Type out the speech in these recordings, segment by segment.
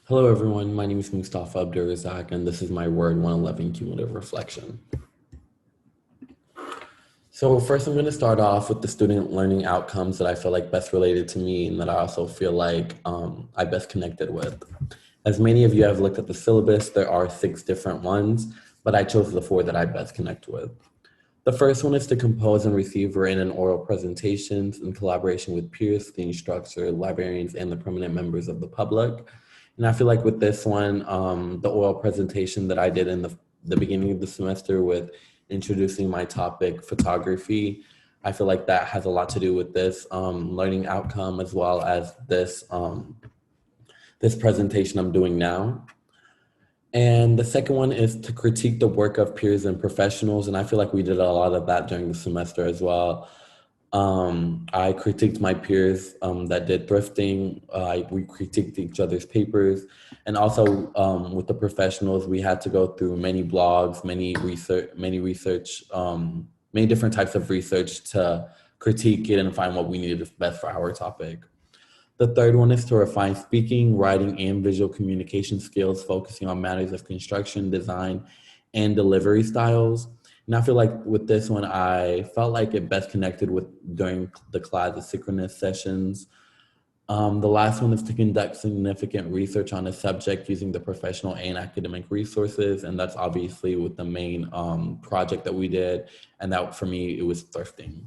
Hello, everyone. My name is Mustafa A, and this is my Word 111 cumulative reflection. So first, I'm going to start off with the student learning outcomes that I feel like best related to me and that I also feel like I best connected with. As many of you have looked at the syllabus, there are 6 different ones, but I chose the 4 that I best connect with. The first one is to compose and receive written and oral presentations in collaboration with peers, the instructor, librarians, and the permanent members of the public. And I feel like with this one, the oral presentation that I did in the beginning of the semester with introducing my topic, photography, I feel like that has a lot to do with this learning outcome as well as this presentation I'm doing now. And the second one is to critique the work of peers and professionals. And I feel like we did a lot of that during the semester as well. I critiqued my peers that did thrifting. We critiqued each other's papers. And also with the professionals, we had to go through many blogs, many different types of research to critique it and find what we needed best for our topic. The third one is to refine speaking, writing, and visual communication skills, focusing on matters of construction, design, and delivery styles. And I feel like with this one, I felt like it best connected with during the class asynchronous sessions. The last one is to conduct significant research on a subject using the professional and academic resources. And that's obviously with the main project that we did. And that for me, it was thrifting.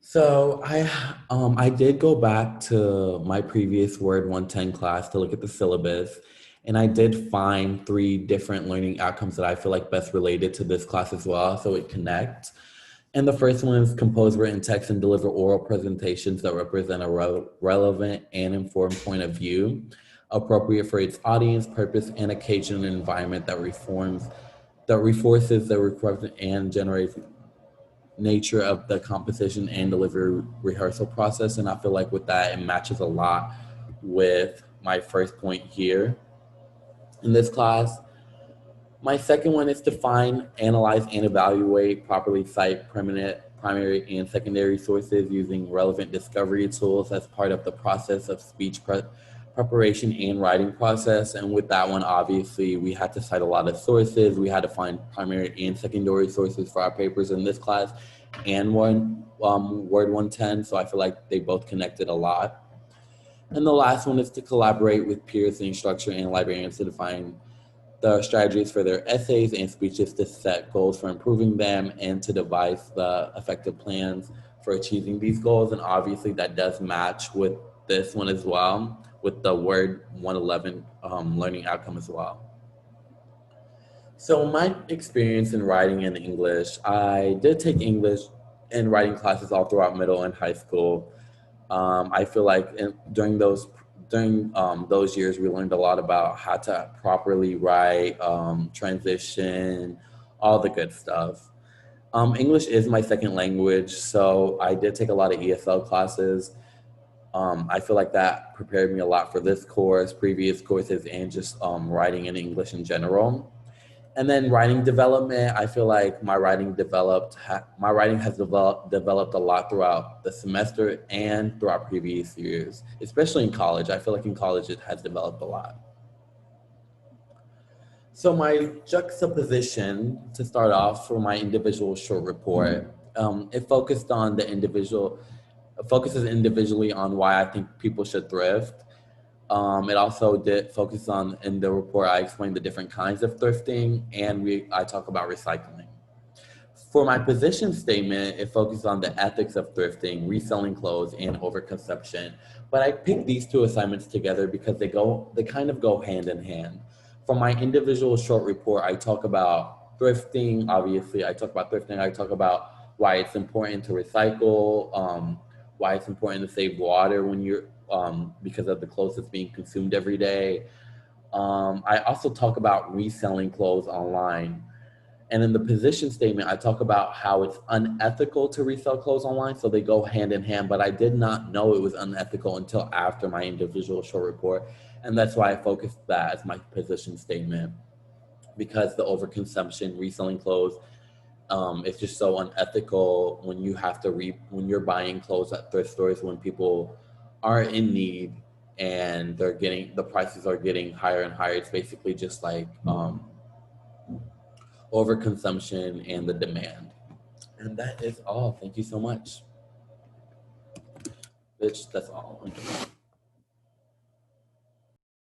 So I did go back to my previous Word 110 class to look at the syllabus, and I did find 3 different learning outcomes that I feel like best related to this class as well, so it connects. And the first one is compose written text and deliver oral presentations that represent a relevant and informed point of view, appropriate for its audience, purpose, and occasion and environment that reinforces the requirement and generates nature of the composition and delivery rehearsal process. And I feel like with that, it matches a lot with my first point here in this class. My second one is to find, analyze, and evaluate, properly cite primary and secondary sources using relevant discovery tools as part of the process of preparation and writing process. And with that one, obviously, we had to cite a lot of sources. We had to find primary and secondary sources for our papers in this class and Word 110. So I feel like they both connected a lot. And the last one is to collaborate with peers, the instructor, and librarians to define the strategies for their essays and speeches to set goals for improving them and to devise the effective plans for achieving these goals. And obviously that does match with this one as well, with the Word 111 learning outcome as well. So my experience in writing in English, I did take English and writing classes all throughout middle and high school. I feel like during those years, we learned a lot about how to properly write, transition, all the good stuff. English is my second language, so I did take a lot of ESL classes. I feel like that prepared me a lot for this course, previous courses, and just writing in English in general. And then writing development, I feel like my writing has developed a lot throughout the semester and throughout previous years, especially in college. I feel like in college it has developed a lot. So my juxtaposition to start off for my individual short report, it focused on focuses individually on why I think people should thrift. It also did focus on, in the report, I explained the different kinds of thrifting, and I talk about recycling. For my position statement, it focused on the ethics of thrifting, reselling clothes, and overconsumption. But I picked these 2 assignments together because they kind of go hand in hand. For my individual short report, I talk about thrifting. Obviously, I talk about thrifting. I talk about why it's important to recycle, why it's important to save water when you're because of the clothes that's being consumed every day. I also talk about reselling clothes online. And in the position statement, I talk about how it's unethical to resell clothes online. So they go hand in hand, but I did not know it was unethical until after my individual short report. And that's why I focused that as my position statement, because the overconsumption, reselling clothes, it's just so unethical when you have to when you're buying clothes at thrift stores when people are in need. and the prices are getting higher and higher. It's basically just like overconsumption and the demand. And that is all. Thank you so much. Bitch, that's all.